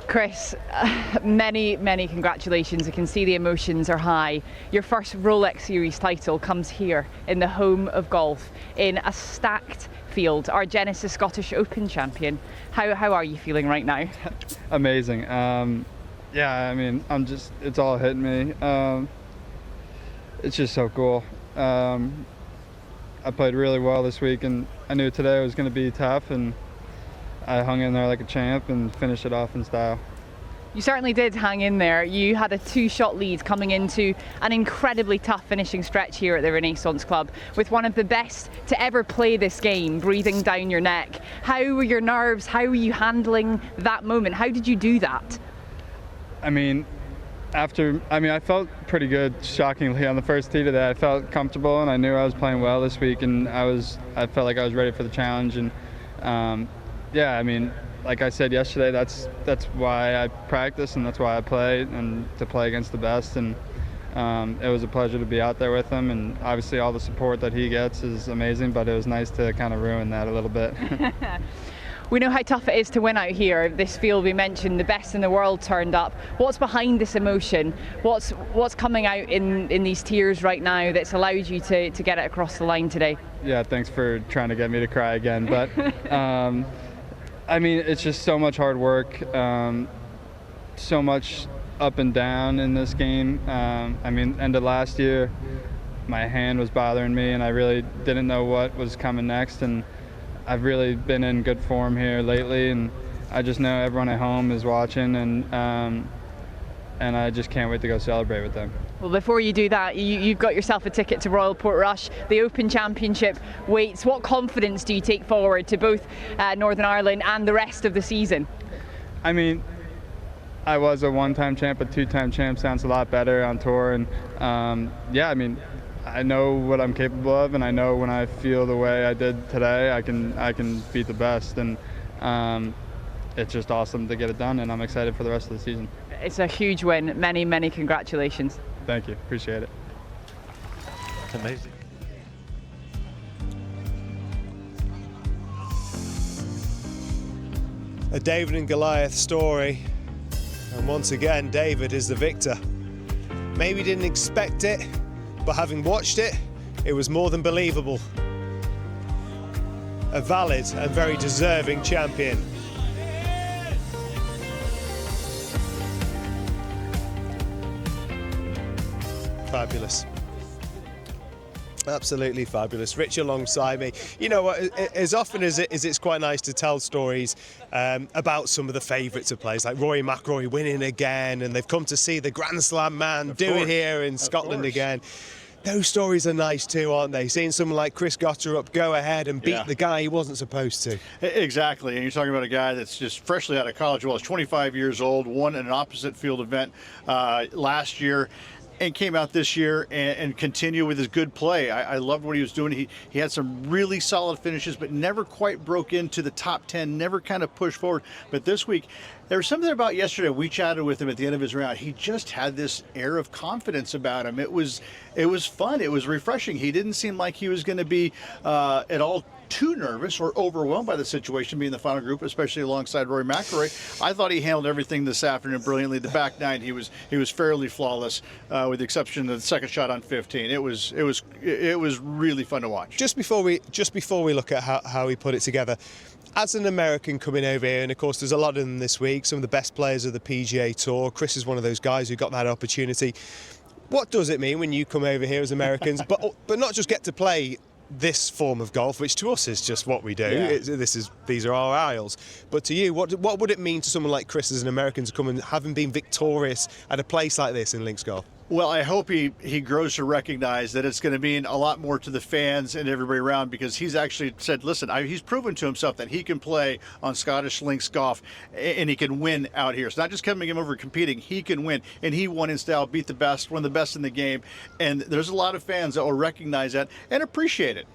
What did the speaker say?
Chris, many congratulations. I can see the emotions are high. Your first Rolex Series title comes here in the home of golf in a stacked field. Our Genesis Scottish Open champion. How are you feeling right now? Amazing. Yeah, I mean, it's all hitting me. It's just so cool. I played really well this week, and I knew today was going to be tough, and I hung in there like a champ and finished it off in style. You certainly did hang in there. You had a 2-shot lead coming into an incredibly tough finishing stretch here at the Renaissance Club with one of the best to ever play this game breathing down your neck. How were your nerves? How were you handling that moment? How did you do that? I felt pretty good, shockingly, on the first tee today. I felt comfortable, and I knew I was playing well this week, and I felt like I was ready for the challenge. And yeah, I mean, like I said yesterday, that's why I practice and that's why I play, and to play against the best. And it was a pleasure to be out there with him, and obviously all the support that he gets is amazing, but it was nice to kind of ruin that a little bit. We know how tough it is to win out here. This field we mentioned, the best in the world turned up. What's behind this emotion? What's coming out in these tears right now that's allowed you to get it across the line today? Yeah, thanks for trying to get me to cry again. But I mean, it's just so much hard work, so much up and down in this game. I mean, end of last year, my hand was bothering me, and I really didn't know what was coming next. And I've really been in good form here lately, and I just know everyone at home is watching, and I just can't wait to go celebrate with them. Well, before you do that, you've got yourself a ticket to Royal Portrush. The Open Championship waits. What confidence do you take forward to both Northern Ireland and the rest of the season? I mean, I was a one-time champ, but two-time champ sounds a lot better on tour, and yeah, I mean, I know what I'm capable of, and I know when I feel the way I did today, I can beat the best, and it's just awesome to get it done, and I'm excited for the rest of the season. It's a huge win. Many congratulations. Thank you. Appreciate it. It's amazing. A David and Goliath story, and once again David is the victor. Maybe didn't expect it, but having watched it, it was more than believable. A valid and very deserving champion. Fabulous. Absolutely fabulous. Rich alongside me. You know what, as often as it's quite nice to tell stories about some of the favourites of players, like Rory McIlroy winning again, and they've come to see the Grand Slam man do it here in Scotland again. Those stories are nice too, aren't they? Seeing someone like Chris Gotterup go ahead and beat the guy he wasn't supposed to. Exactly, and you're talking about a guy that's just freshly out of college. Well, he's 25 years old, won an opposite field event last year, and came out this year and continue with his good play. I loved what he was doing. He had some really solid finishes, but never quite broke into the top 10, never kind of pushed forward. But this week, there was something about yesterday. We chatted with him at the end of his round. He just had this air of confidence about him. It was fun. It was refreshing. He didn't seem like he was going to be at all too nervous or overwhelmed by the situation, being the final group, especially alongside Rory McIlroy. I thought he handled everything this afternoon brilliantly. The back nine, he was fairly flawless, with the exception of the second shot on 15. It was really fun to watch. Just before we look at how he put it together, as an American coming over here, and of course there's a lot of them this week, some of the best players of the PGA Tour. Chris is one of those guys who got that opportunity. What does it mean when you come over here as Americans, but not just get to play this form of golf, which to us is just what we do? Yeah. These are our isles. But to you, what would it mean to someone like Chris as an American to come and having been victorious at a place like this in links golf? Well, I hope he grows to recognize that it's going to mean a lot more to the fans and everybody around, because he's actually said, listen, he's proven to himself that he can play on Scottish links golf and he can win out here. It's not just coming over competing, he can win. And he won in style, beat the best, one of the best in the game. And there's a lot of fans that will recognize that and appreciate it.